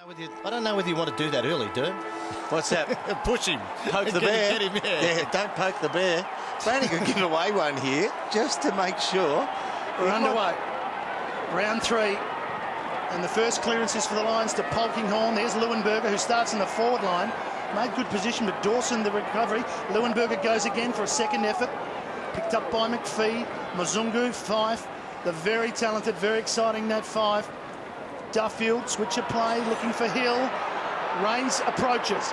I don't know whether you want to do that early, Derm. What's that? Push him. Poke the bear. Get him, yeah, don't poke the bear. Brownie could give away one here just to make sure. We're underway. Round 3. And the first clearance is for the Lions to Polkinghorn. There's Leuenberger, who starts in the forward line. Made good position, but Dawson, the recovery. Leuenberger goes again for a second effort. Picked up by McPhee. Mzungu, Fife. The very talented, very exciting Nat 5. Duffield, switch of play, looking for Hill. Rains approaches.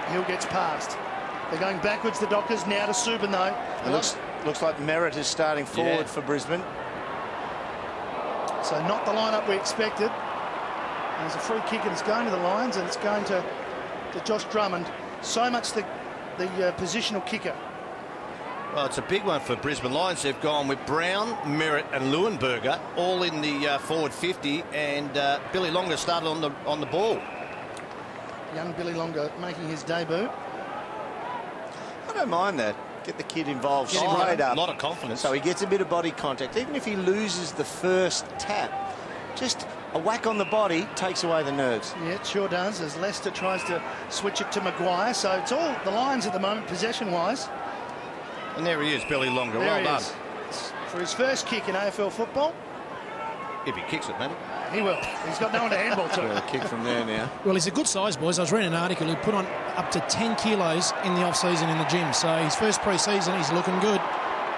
Hill gets past. They're going backwards, the Dockers, now to Subban, though. It looks like Merritt is starting forward for Brisbane. So not the lineup we expected. There's a free kick and it's going to the Lions, and it's going to Josh Drummond. So much the positional kicker. Well, it's a big one for Brisbane Lions. They've gone with Brown, Merritt and Leuenberger all in the forward 50, and Billy Longer started on the ball. Young Billy Longer making his debut. I don't mind that. Get the kid involved straight up. A lot of confidence. So he gets a bit of body contact. Even if he loses the first tap, just a whack on the body takes away the nerves. Yeah, it sure does, as Leicester tries to switch it to Maguire. So it's all the Lions at the moment, possession-wise. And there he is, Billy Longer. There well done. For his first kick in AFL football. If he kicks it, maybe. He will. He's got no one to handball to. A kick from there now. Well, he's a good size, boys. I was reading an article. He put on up to 10 kilos in the off-season in the gym. So his first pre-season, he's looking good.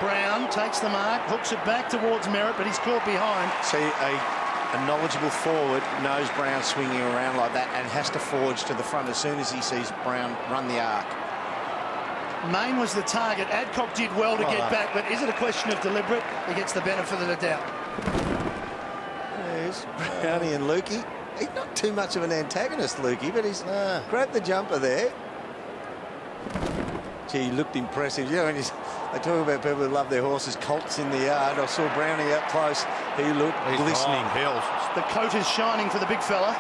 Brown takes the mark, hooks it back towards Merritt, but he's caught behind. See, a knowledgeable forward knows Brown swinging around like that and has to forge to the front as soon as he sees Brown run the arc. Main was the target. Adcock did well to get back, but is it a question of deliberate? He gets the benefit of the doubt. There's Brownie and Lukey. He's not too much of an antagonist, Lukey, but he's grabbed the jumper there. Gee, he looked impressive. You know, when they talk about people who love their horses, colts in the yard. I saw Brownie up close. He looked glistening. The coat is shining for the big fella.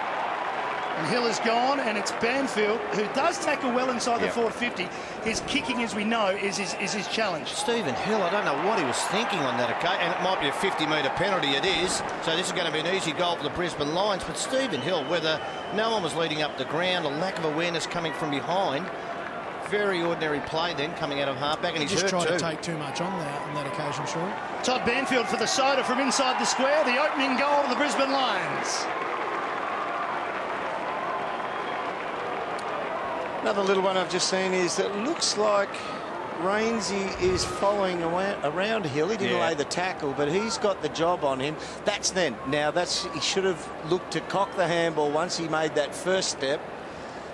And Hill is gone, and it's Banfield, who does tackle well inside the forward 50. His kicking, as we know, is his challenge. Stephen Hill, I don't know what he was thinking on that occasion, and it might be a 50-metre penalty, it is. So this is going to be an easy goal for the Brisbane Lions. But Stephen Hill, whether no one was leading up the ground, a lack of awareness coming from behind, very ordinary play then coming out of halfback, and he's just hurt tried to take too much on that occasion, sure. Todd Banfield for the soda from inside the square, the opening goal of the Brisbane Lions. Another little one I've just seen is that it looks like Rainsy is following around Hill. He didn't lay the tackle, but he's got the job on him. That's then. Now, he should have looked to cock the handball once he made that first step.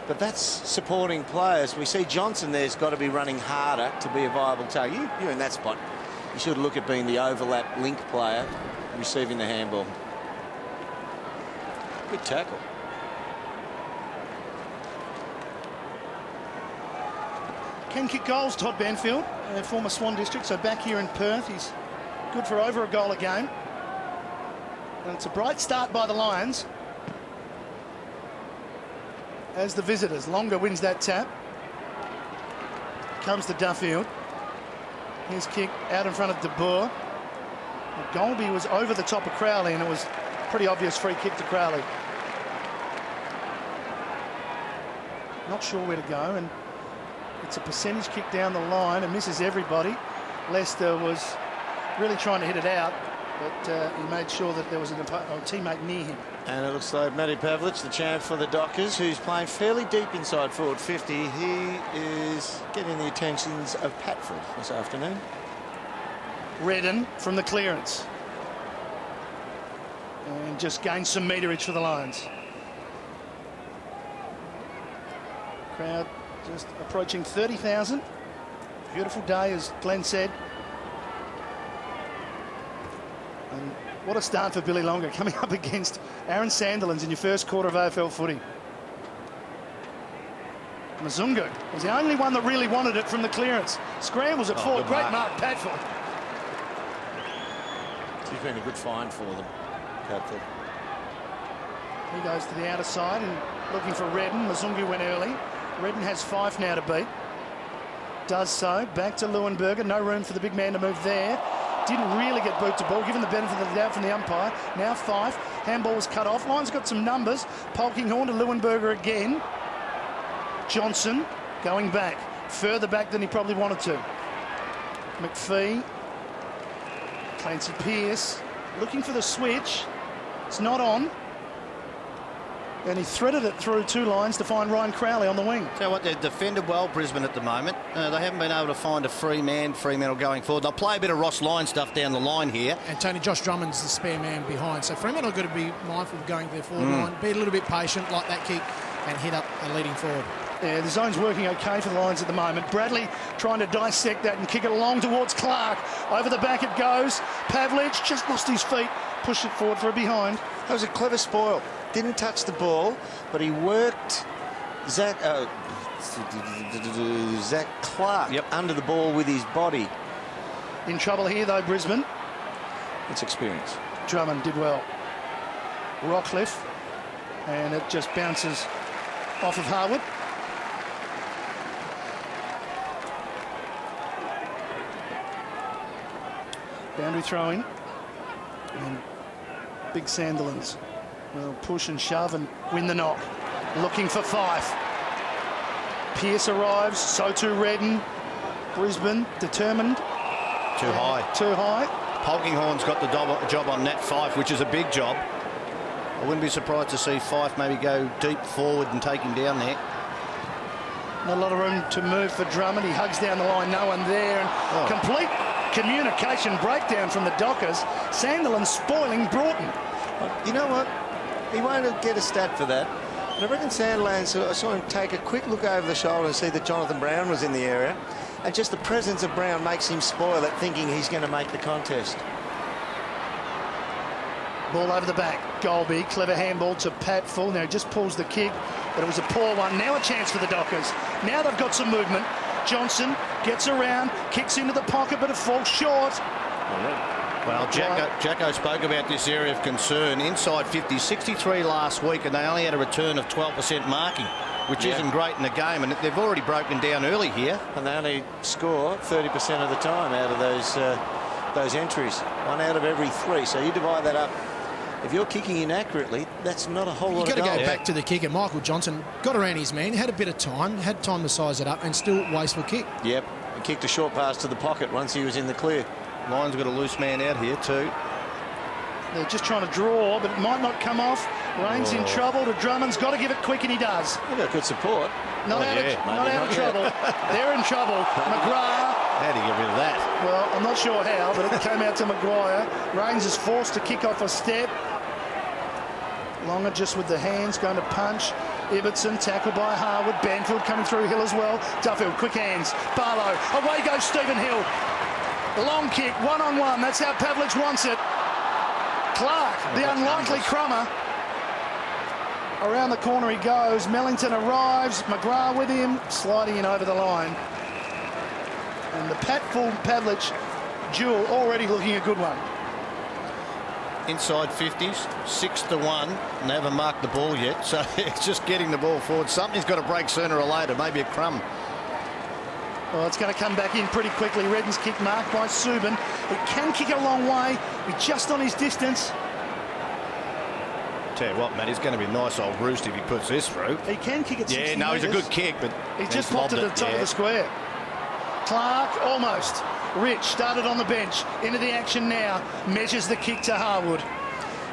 But that's supporting players. We see Johnson there's got to be running harder to be a viable target. You're in that spot. You should look at being the overlap link player receiving the handball. Good tackle. Can kick goals, Todd Banfield, former Swan District, so back here in Perth. He's good for over a goal a game. And it's a bright start by the Lions. As the visitors, Longer wins that tap. Comes to Duffield. His kick out in front of De Boer. Golby was over the top of Crowley, and it was a pretty obvious free kick to Crowley. Not sure where to go, and it's a percentage kick down the line and misses everybody. Leicester was really trying to hit it out, but he made sure that there was a teammate near him. And it looks like Matty Pavlich, the champ for the Dockers, who's playing fairly deep inside forward 50. He is getting the attentions of Patford this afternoon. Redden from the clearance. And just gained some meterage for the Lions. Crowd just approaching 30,000. Beautiful day, as Glenn said. And what a start for Billy Longer, coming up against Aaron Sandilands in your first quarter of AFL footy. Mzungu was the only one that really wanted it from the clearance. Scrambles at forward. Great mark, Patford. He's been a good find for them, Patford. He goes to the outer side and looking for Redden. Mzungu went early. Redden has 5 now to beat. Does so. Back to Leuenberger. No room for the big man to move there. Didn't really get boot to ball, given the benefit of the doubt from the umpire. Now 5. Handball was cut off. Lions got some numbers. Polkinghorne to Leuenberger again. Johnson going back. Further back than he probably wanted to. McPhee. Clancy Pearce. Looking for the switch. It's not on. And he threaded it through 2 lines to find Ryan Crowley on the wing. Tell you what, they've defended well, Brisbane, at the moment. They haven't been able to find a free man, Fremantle going forward. They'll play a bit of Ross Lyon stuff down the line here. And Tony, Josh Drummond's the spare man behind. So Fremantle have got to be mindful of going to their forward line, be a little bit patient, like that kick, and hit up a leading forward. Yeah, the zone's working okay for the Lions at the moment. Bradley trying to dissect that and kick it along towards Clark. Over the back it goes. Pavlich just lost his feet, pushed it forward for a behind. That was a clever spoil. Didn't touch the ball, but he worked Zach Clark under the ball with his body. In trouble here, though, Brisbane. It's experience. Drummond did well. Rockcliffe, and it just bounces off of Harwood. Boundary throwing. And big Sandilands will push and shove and win the knock. Looking for Fife. Pearce arrives, so too Redden. Brisbane determined. Too high. Too high. Polkinghorne's got the job on that Fife, which is a big job. I wouldn't be surprised to see Fife maybe go deep forward and take him down there. Not a lot of room to move for Drummond. He hugs down the line, no one there. And complete communication breakdown from the Dockers. Sandilands spoiling Broughton. You know what? He won't get a stat for that. But I reckon Sandilands, I saw him take a quick look over the shoulder and see that Jonathan Brown was in the area. And just the presence of Brown makes him spoil it, thinking he's going to make the contest. Ball over the back. Golby, clever handball to Pat Full. Now he just pulls the kick, but it was a poor one. Now a chance for the Dockers. Now they've got some movement. Johnson gets around, kicks into the pocket, but it falls short. Well, Jacko spoke about this area of concern. Inside 50, 63 last week, and they only had a return of 12% marking, which isn't great in the game, and they've already broken down early here. And they only score 30% of the time out of those entries. 1 out of every 3. So you divide that up. If you're kicking inaccurately, that's not a whole lot of goals. You've got to go back to the kicker. Michael Johnson got around his man, had a bit of time, had time to size it up, and still wasteful kick. Yep, and kicked a short pass to the pocket once he was in the clear. Lions got a loose man out here too. They're just trying to draw, but it might not come off. Rain's in trouble. To Drummond's got to give it quick, and he does. They've got good support. Not out of trouble. They're in trouble. McGrath. How do you get rid of that? Well, I'm not sure how, but it came out to Maguire. Rains is forced to kick off a step. Longer just with the hands, going to punch. Ibbotson tackled by Harwood. Banfield coming through Hill as well. Duffield, quick hands. Barlow. Away goes Stephen Hill. Long kick, one-on-one. That's how Pavlich wants it. Clark, the unlikely crummer. Around the corner he goes. Mellington arrives. McGrath with him, sliding in over the line. And the Pavlich duel already looking a good one. Inside 50s, 6-1, and they haven't marked the ball yet, so it's just getting the ball forward. Something's got to break sooner or later, maybe a crumb. Well, it's going to come back in pretty quickly. Redden's kick marked by Subin. He can kick it a long way. He's just on his distance. Tell you what, Matt, he's going to be a nice old roost if he puts this through. He can kick it 60 Yeah, no, he's a good kick, but he's just popped it at the top of the square. Clark, almost. Rich started on the bench, into the action now, measures the kick to Harwood.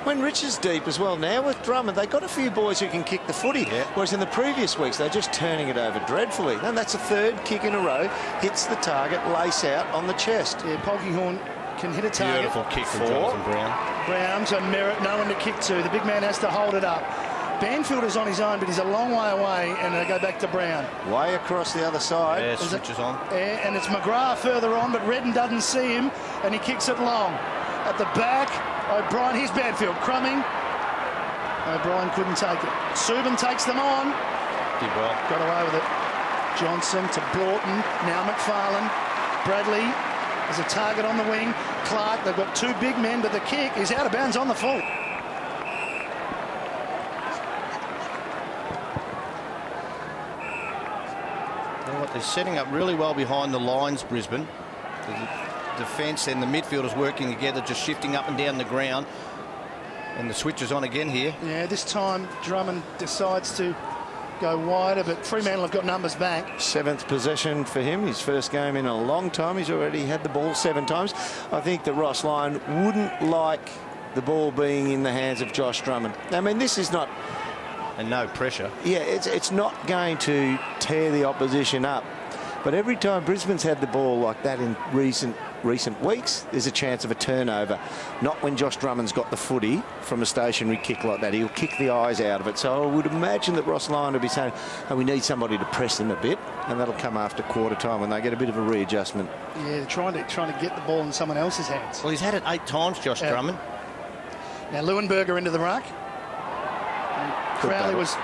When Rich is deep as well now with Drummond, they've got a few boys who can kick the footy, whereas in the previous weeks they're just turning it over dreadfully. And that's a third kick in a row, hits the target, lace out on the chest. Yeah, Polkinghorne can hit a target. Beautiful kick from Jonathan Brown. Brown's a merit, no one to kick to. The big man has to hold it up. Banfield is on his own, but he's a long way away, and they go back to Brown. Way across the other side. Yeah, switches on. Yeah, and it's McGrath further on, but Redden doesn't see him, and he kicks it long. At the back, O'Brien, here's Banfield, crumbing. O'Brien couldn't take it. Subin takes them on. Did well. Got away with it. Johnson to Broughton, now McFarlane. Bradley is a target on the wing. Clark, they've got 2 big men, but the kick is out of bounds on the full. They're setting up really well behind the lines, Brisbane. The defence and the midfielders working together, just shifting up and down the ground. And the switch is on again here. Yeah, this time Drummond decides to go wider, but Fremantle have got numbers back. 7th possession for him, his first game in a long time. He's already had the ball 7 times. I think that Ross Lyon wouldn't like the ball being in the hands of Josh Drummond. I mean, this is not... And no pressure. Yeah, it's not going to tear the opposition up. But every time Brisbane's had the ball like that in recent weeks, there's a chance of a turnover. Not when Josh Drummond's got the footy from a stationary kick like that. He'll kick the eyes out of it. So I would imagine that Ross Lyon will be saying, oh, we need somebody to press them a bit, and that'll come after quarter time when they get a bit of a readjustment. Yeah, trying to get the ball in someone else's hands. Well, he's had it 8 times, Josh Drummond. Now Leuenberger into the ruck. Crowley was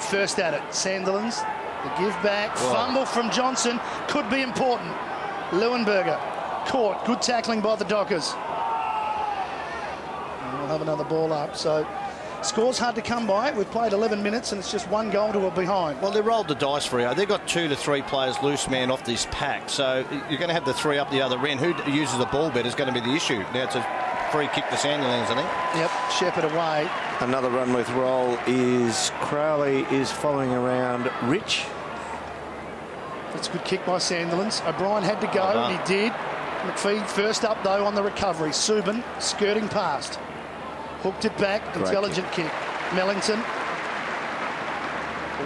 first at it. Sandilands, the give back, fumble from Johnson, could be important. Leuenberger caught, good tackling by the Dockers. And we'll have another ball up. So score's hard to come by. We've played 11 minutes and it's just 1 goal to a behind. Well, they rolled the dice for you. They've got 2 to 3 players loose man off this pack. So you're going to have the 3 up the other end. Who uses the ball better is going to be the issue. Now it's a free kick to Sandilands, I think. Yep, Shepherd away. Another run with roll is Crowley is following around Rich. That's a good kick by Sandilands. O'Brien had to go, and he did. McPhee first up, though, on the recovery. Subin skirting past. Hooked it back. Intelligent kick. Mellington.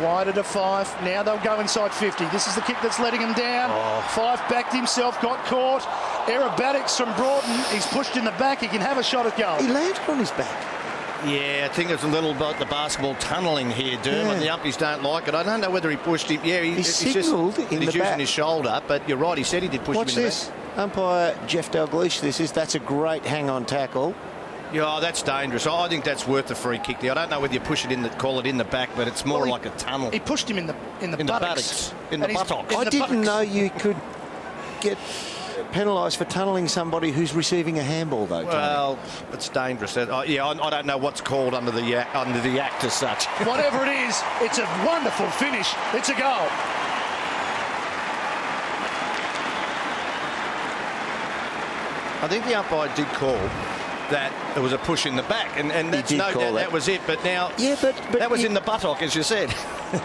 Wider to 5. Now they'll go inside 50. This is the kick that's letting him down. Fife backed himself, got caught. Aerobatics from Broughton. He's pushed in the back. He can have a shot at goal. He landed on his back. Yeah, I think it's a little about the basketball tunnelling here, Dermot. The umpies don't like it. I don't know whether he pushed him. Yeah, he signalled in the back. He's using his shoulder, but you're right. He said he did push him in the back. Umpire Jeff Dalgleish, that's a great hang-on tackle. Yeah, that's dangerous. I think that's worth the free kick there. I don't know whether you push it in, call it in the back, but it's more like a tunnel. He pushed him in the buttocks. In the buttocks. I didn't know you could get penalised for tunnelling somebody who's receiving a handball, though. Well, it's dangerous. I don't know what's called under the act as such. Whatever it is, it's a wonderful finish. It's a goal. I think the umpire did call that there was a push in the back, and that's that was it. But now, but that was in the buttock, as you said.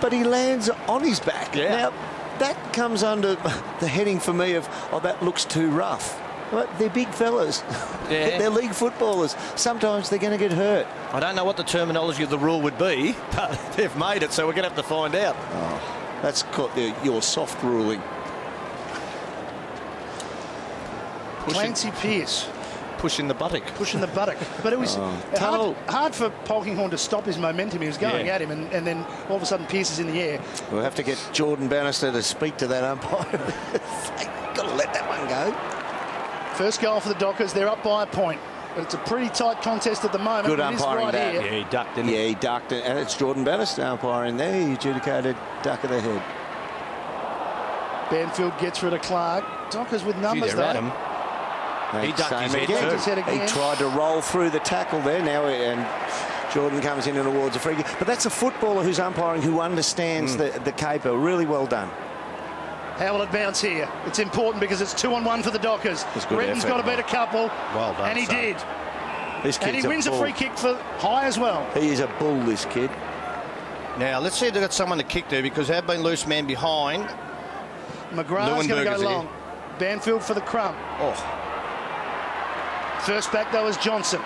But he lands on his back. Yeah. Now, that comes under the heading for me of, that looks too rough. But they're big fellas. Yeah. They're league footballers. Sometimes they're going to get hurt. I don't know what the terminology of the rule would be, but they've made it, so we're going to have to find out. That's called your soft ruling. Clancy Pearce. Pushing the buttock. Pushing the buttock. But it was hard for Polkinghorne to stop his momentum. He was going at him, and then all of a sudden Pearce is in the air. We'll have to get Jordan Bannister to speak to that umpire. Got to let that one go. First goal for the Dockers. They're up by a point. But it's a pretty tight contest at the moment. Good umpiring that. Yeah, he ducked, didn't he? Yeah, he ducked it. And it's Jordan Bannister umpiring there. He adjudicated duck of the head. Banfield gets rid of Clark. Dockers with numbers, though. He ducked his head He tried to roll through the tackle there now, and Jordan comes in and awards a free kick. But that's a footballer who's umpiring who understands the caper. Really well done. How will it bounce here? It's important because it's 2-on-1 for the Dockers. Renton's got to beat a couple. Well done, and he did. This kid's and he wins a free kick for high as well. He is a bull, this kid. Now, let's see if they've got someone to kick there, because they've been loose man behind. McGrath's going to go long. Banfield for the crump. First back, though, is Johnson.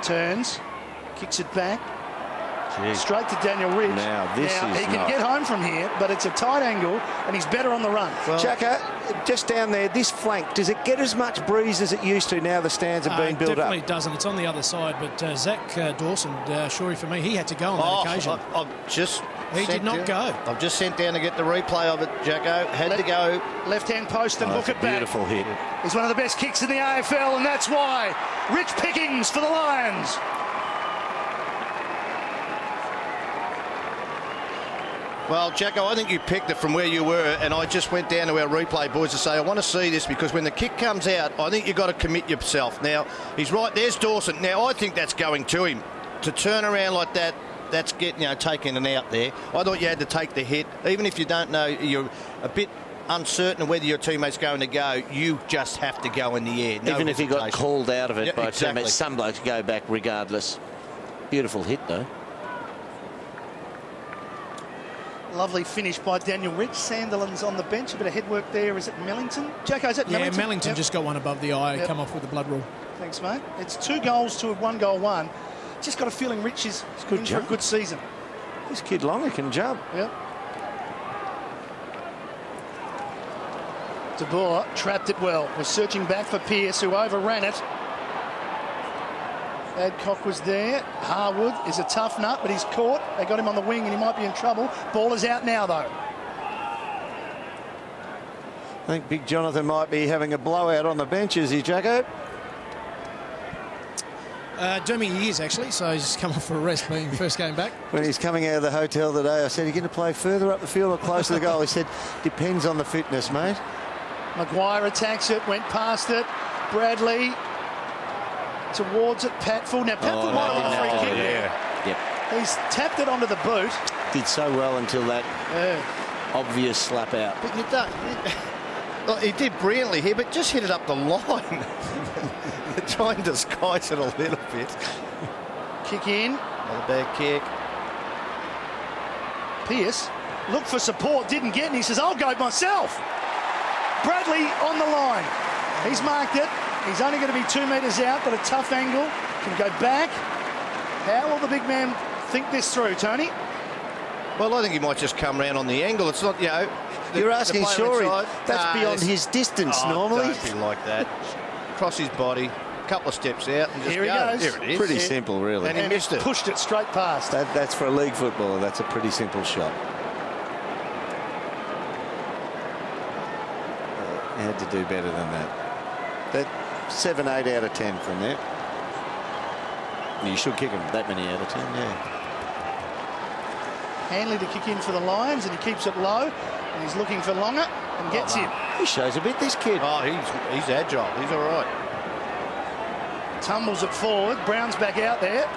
Turns. Kicks it back. Straight to Daniel Ridge. Now, he can get home from here, but it's a tight angle, and he's better on the run. Well, Jacko, just down there, this flank, does it get as much breeze as it used to now the stands have been built up? Definitely doesn't. It's on the other side, but Zach Dawson, sorry for me, he had to go on that occasion. He did not go. I've just sent down to get the replay of it, Jacko. Had to go. Left-hand post and hook it back. Beautiful hit. He's one of the best kicks in the AFL, and that's why. Rich pickings for the Lions. Well, Jacko, I think you picked it from where you were, and I just went down to our replay boys to say, I want to see this, because when the kick comes out, I think you've got to commit yourself. Now, he's right. There's Dawson. Now, I think that's going to him. To turn around like that, that's taking an out there. I thought you had to take the hit. Even if you don't know, you're a bit uncertain of whether your teammate's going to go, you just have to go in the air. No Even if he got called out of it by exactly. teammates, some blokes go back regardless. Beautiful hit, though. Lovely finish by Daniel Rich. Sandilands on the bench. A bit of headwork there. Is it Mellington? Jacko, is it Mellington? Yeah, Mellington just got one above the eye. Yep. Come off with the blood rule. Thanks, mate. It's 2 goals to a 1-goal one. Just got a feeling Rich is in for a good season. This kid Longer can jump. Yep. De Boer trapped it well. Was searching back for Pearce, who overran it. Adcock was there. Harwood is a tough nut, but he's caught. They got him on the wing and he might be in trouble. Ball is out now, though. I think Big Jonathan might be having a blowout on the bench, is he, Jacko? Dermy, he is actually, so he's come off for a rest being first game back. When he's coming out of the hotel today, I said, are you going to play further up the field or close to the goal? He said, depends on the fitness, mate. Maguire attacks it, went past it. Bradley towards it. Patfull. Now, Patfull might have won a free kick. Yep. He's tapped it onto the boot. Did so well until that obvious slap out. But you don't. Well, he did brilliantly here, but just hit it up the line. Try and disguise it a little bit. Kick in. Another bad kick. Pearce looked for support, didn't get, and he says, I'll go myself. Bradley on the line. He's marked it. He's only going to be 2 metres out, but a tough angle. Can go back. How will the big man think this through, Tony? Well, I think he might just come round on the angle. It's not, you know... You're asking Shorey. That's beyond his distance normally. Don't be like that. Cross his body, a couple of steps out, and just Here he goes. There it is. Pretty simple, really. And he missed it. Pushed it straight past. That's for a league footballer. That's a pretty simple shot. Had to do better than that. That 7, 8 out of 10 from there. You should kick him that many out of 10, yeah. Hanley to kick in for the Lions, and he keeps it low, and he's looking for Longer and gets him. He shows a bit, this kid. Oh, he's agile. He's all right. Tumbles it forward. Brown's back out there.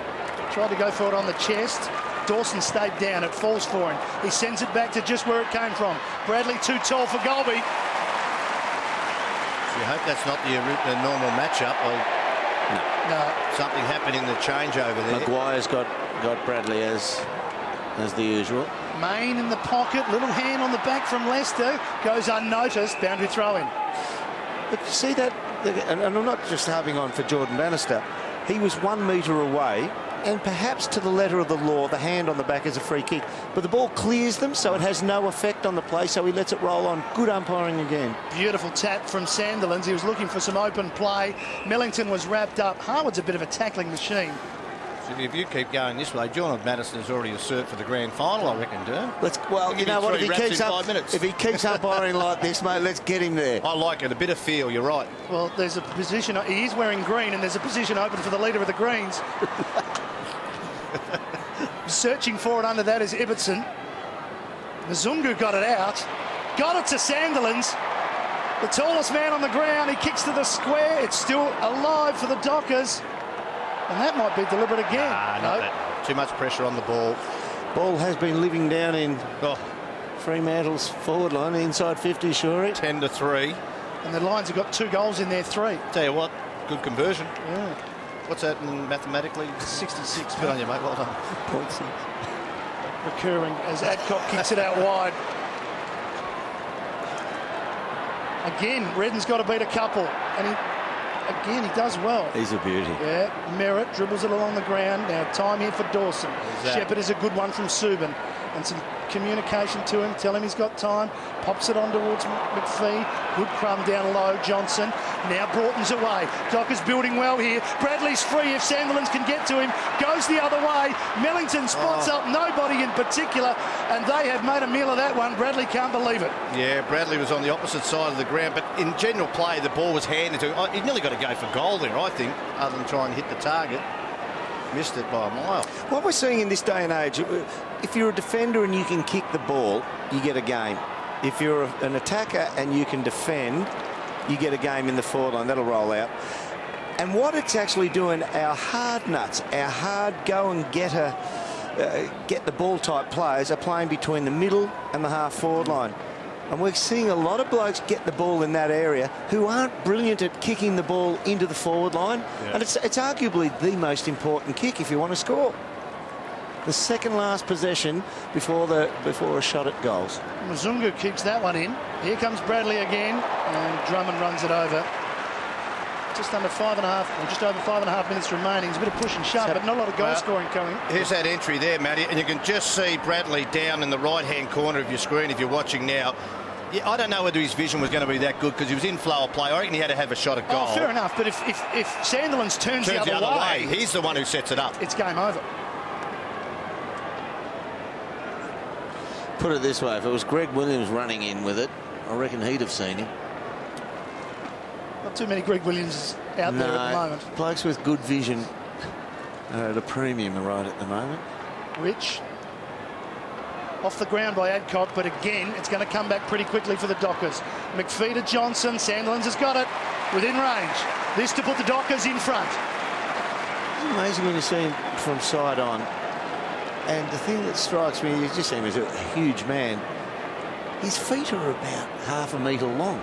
Tried to go for it on the chest. Dawson stayed down. It falls for him. He sends it back to just where it came from. Bradley too tall for Golby. You hope that's not the normal matchup. No. Something happened in the changeover there. Maguire's got Bradley as the usual. Main in the pocket. Little hand on the back from Leicester. Goes unnoticed. Boundary throw in. But you see that, and I'm not just harping on for Jordan Bannister. He was 1 metre away, and perhaps to the letter of the law, the hand on the back is a free kick. But the ball clears them, so it has no effect on the play, so he lets it roll on. Good umpiring again. Beautiful Tap from Sandilands. He was looking for some open play. Millington was wrapped up. Harwood's a bit of a tackling machine. If you keep going this way, John Madison is already a cert for the grand final, I reckon, Durham. Well, you know what? If he keeps umpiring like this, mate, let's get him there. I like it. A bit of feel. You're right. Well, there's a position. He is wearing green, and there's a position open for the leader of the Greens. Searching for it under that is Ibbotson. Mzungu got it out. Got it to Sandilands. The tallest man on the ground. He kicks to the square. It's still alive for the Dockers. And that might be deliberate again. No. Too much pressure on the ball. Ball has been living down in Fremantle's forward line, inside 50, Shorey. 10-3. And the Lions have got 2 goals in their 3. Tell you what, good conversion. Yeah. What's that mathematically? 66. Good on you, mate. Well done. 0.6. Recurring as Adcock kicks it out wide. Again, Redden's got to beat a couple. And he does well. He's a beauty. Yeah, Merritt dribbles it along the ground. Now time here for Dawson. Shepherd is a good one from Subin. And some communication to him. Tell him he's got time. Pops it on towards McPhee. Good crumb down low. Johnson. Now Broughton's away. Docker's building well here. Bradley's free if Sandilands can get to him. Goes the other way. Mellington spots up nobody in particular. And they have made a meal of that one. Bradley can't believe it. Yeah, Bradley was on the opposite side of the ground. But in general play, the ball was handed to him. He nearly got to go for goal there, I think, other than try and hit the target. Missed it by a mile. What we're seeing in this day and age, if you're a defender and you can kick the ball, you get a game. If you're an attacker and you can defend, you get a game in the forward line. That'll roll out. And what it's actually doing, our hard nuts, our hard go and get the ball type players are playing between the middle and the half forward line. And we're seeing a lot of blokes get the ball in that area who aren't brilliant at kicking the ball into the forward line. Yeah. And it's arguably the most important kick if you want to score. The second last possession before a shot at goals. Mzungu kicks that one in. Here comes Bradley again, and Drummond runs it over. Just under 5.5, or just over 5.5 minutes remaining. There's a bit of push and shove, but not a lot of goal scoring coming. Here's that entry there, Matty, and you can just see Bradley down in the right-hand corner of your screen if you're watching now. Yeah, I don't know whether his vision was going to be that good because he was in flow of play. I reckon he had to have a shot at goal. Oh, fair enough, but if Sandilands turns the other way, he's the one who sets it up. It's game over. Put it this way, if it was Greg Williams running in with it, I reckon he'd have seen him. Not too many Greg Williams out there at the moment. Blokes with good vision are at a premium right at the moment. Rich off the ground by Adcock, but again, it's going to come back pretty quickly for the Dockers. McPhee to Johnson. Sandilands has got it within range. This to put the Dockers in front. It's amazing when you see him from side on. And the thing that strikes me, you just see him as a huge man. His feet are about half a metre long.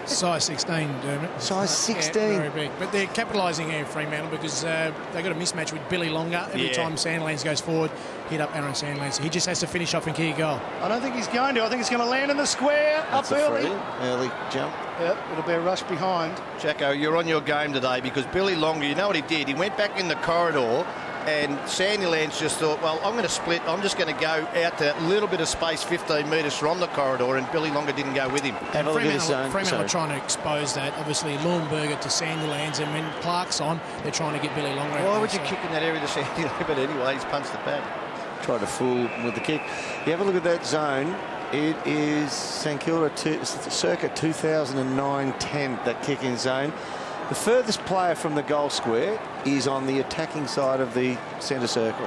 Size 16, Dermot. Size 16. Yeah, very big. But they're capitalising here, Fremantle, because they've got a mismatch with Billy Longer. Every time Sandilands goes forward, hit up Aaron Sandilands. He just has to finish off and kick a goal. I don't think he's going to. I think it's going to land in the square. That's up early. Early jump. Yep, it'll be a rush behind. Jacko, you're on your game today because Billy Longer, you know what he did? He went back in the corridor and Sandilands just thought, well, I'm going to split. I'm just going to go out to a little bit of space, 15 metres from the corridor, and Billy Longer didn't go with him. And Fremantle are trying to expose that. Obviously, Leuenberger to Sandilands, and when Clark's on, they're trying to get Billy Longer. Why would you kick in that area to Sandilands? But anyway, he's punched it back. Tried to fool with the kick. You have a look at that zone. It is St Kilda circa 2009-10, that kicking zone. The furthest player from the goal square is on the attacking side of the centre circle.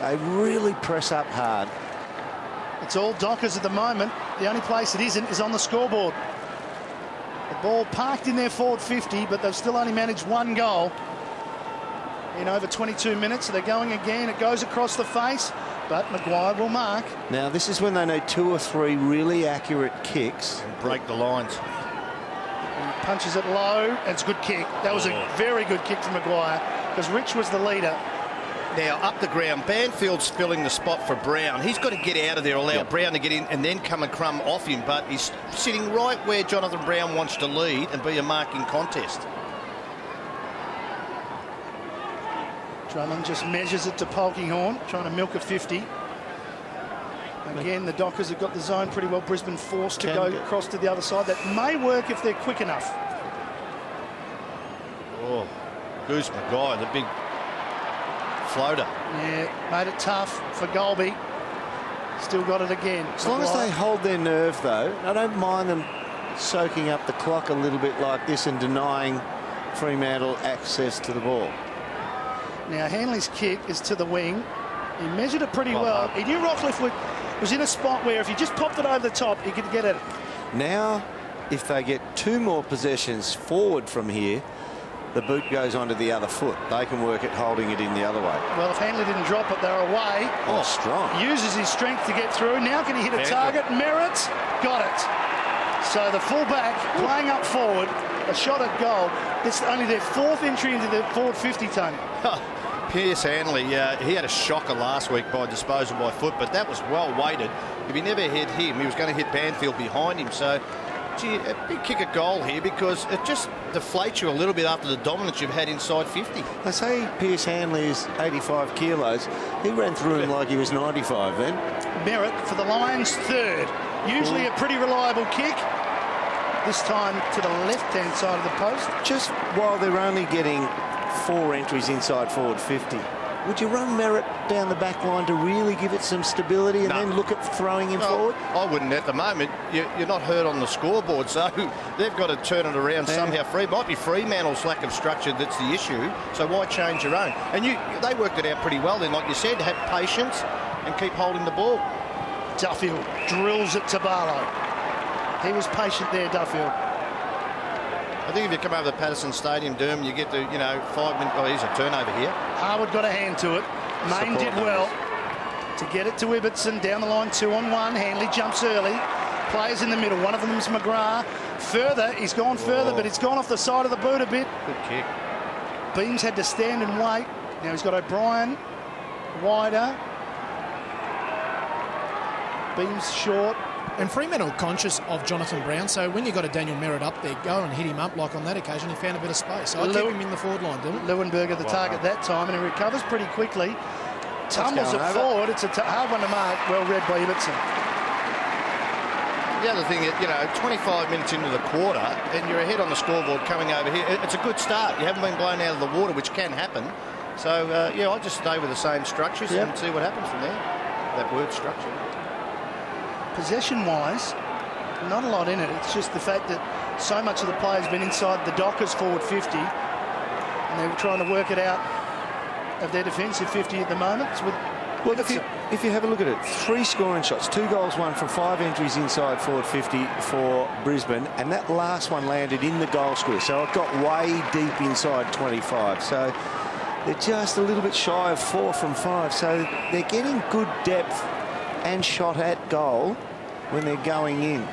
They really press up hard. It's all Dockers at the moment. The only place it isn't is on the scoreboard. The ball parked in their forward 50, but they've still only managed one goal in over 22 minutes. So they're going again. It goes across the face, but Maguire will mark. Now, this is when they need 2 or 3 really accurate kicks. And break the lines. Punches it low, and it's a good kick. That was a very good kick from Maguire because Rich was the leader. Now, up the ground, Banfield's filling the spot for Brown. He's got to get out of there, allow Brown to get in and then come and crumb off him, but he's sitting right where Jonathan Brown wants to lead and be a marking contest. Drummond just measures it to Polkinghorne, trying to milk a 50. Again, the Dockers have got the zone pretty well. Brisbane forced to go across to the other side. That may work if they're quick enough. Oh, Goose Maguire, the big floater. Yeah, made it tough for Golby. Still got it again. As long as they hold their nerve, though, I don't mind them soaking up the clock a little bit like this and denying Fremantle access to the ball. Now, Hanley's kick is to the wing. He measured it pretty well. He knew Rockcliffe was in a spot where if he just popped it over the top, he could get at it. Now, if they get 2 more possessions forward from here, the boot goes onto the other foot. They can work at holding it in the other way. Well, if Hanley didn't drop it, they're away. Oh, strong. Uses his strength to get through. Now can he hit a target? Merritt got it. So the fullback playing up forward, a shot at goal. It's only their 4th entry into the forward 50, Tony. Pierce Hanley, he had a shocker last week by disposal by foot, but that was well weighted. If he never hit him, he was going to hit Banfield behind him. So, gee, a big kick at goal here because it just deflates you a little bit after the dominance you've had inside 50. They say Pierce Hanley is 85 kilos. He ran through him like he was 95 then. Merritt for the Lions 3rd. Usually a pretty reliable kick. This time to the left-hand side of the post. Just while they're only getting 4 entries inside forward 50, would you run Merritt down the back line to really give it some stability and then look at throwing him forward? I wouldn't at the moment. You're not hurt on the scoreboard, so they've got to turn it around somehow. Might be Fremantle's lack of structure that's the issue, so why change your own? And they worked it out pretty well then, like you said, have patience and keep holding the ball. Duffield drills it to Barlow. He was patient there, Duffield. I think if you come over the Patersons Stadium, Durham, you get the, 5 minutes. Oh, here's a turnover here. Harwood got a hand to it. Main did well to get it to Ibbotson. Down the line, 2-on-1. Hanley jumps early. players in the middle. One of them is McGrath. Further, he's gone further, but it's gone off the side of the boot a bit. Good kick. Beams had to stand and wait. Now he's got O'Brien wider. Beams short. And Fremantle conscious of Jonathan Brown, so when you've got a Daniel Merritt up there, go and hit him up like on that occasion. He found a bit of space. So I'd keep him in the forward line, didn't it? Leuenberger the target that time, and he recovers pretty quickly. Tumbles it forward. It's a hard one to mark. Well read by Ibbotson. The other thing is, 25 minutes into the quarter, and you're ahead on the scoreboard coming over here. It's a good start. You haven't been blown out of the water, which can happen. So, I'll just stay with the same structures and see what happens from there. That word structure. Possession-wise, not a lot in it. It's just the fact that so much of the play has been inside the Dockers forward 50, and they're trying to work it out of their defensive 50 at the moment. Well, if you have a look at it, 3 scoring shots, 2 goals, 1 from 5 entries inside forward 50 for Brisbane, and that last one landed in the goal square, so it got way deep inside 25. So they're just a little bit shy of 4 from 5, so they're getting good depth and shot at goal when they're going in.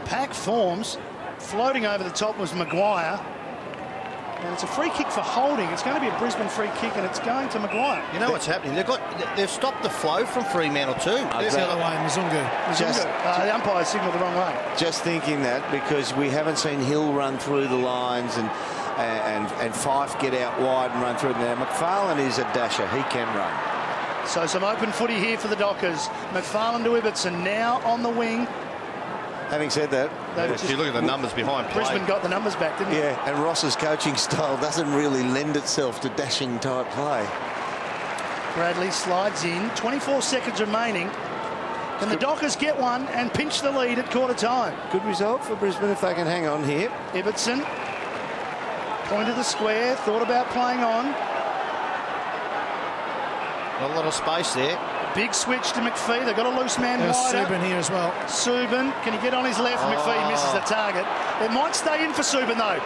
Pack forms. Floating over the top was Maguire. And it's a free kick for holding. It's going to be a Brisbane free kick, and it's going to Maguire. You know what's happening? They've stopped the flow from Fremantle too. It's the other way, Mzungu. The umpire signalled the wrong way. Just thinking that, because we haven't seen Hill run through the lines and Fife get out wide and run through it. Now, McFarlane is a dasher. He can run. So some open footy here for the Dockers. McFarlane to Ibbotson now on the wing. Having said that, if you look at the numbers behind play. Brisbane got the numbers back, didn't they? Yeah, and Ross's coaching style doesn't really lend itself to dashing type play. Bradley slides in. 24 seconds remaining. Can the Dockers get one and pinch the lead at quarter time? Good result for Brisbane if they can hang on here. Ibbotson pointed the square, thought about playing on. Not a lot of space there. Big switch to McPhee. They've got a loose man There's wider. Subban here as well. Subban, can he get on his left? McPhee misses the target. It might stay in for Subban though.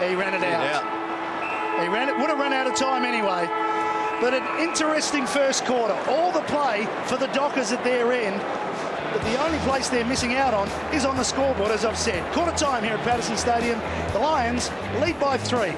He ran it out. He would have run out of time anyway. But an interesting first quarter. All the play for the Dockers at their end. But the only place they're missing out on is on the scoreboard, as I've said. Quarter time here at Patersons Stadium. The Lions lead by 3.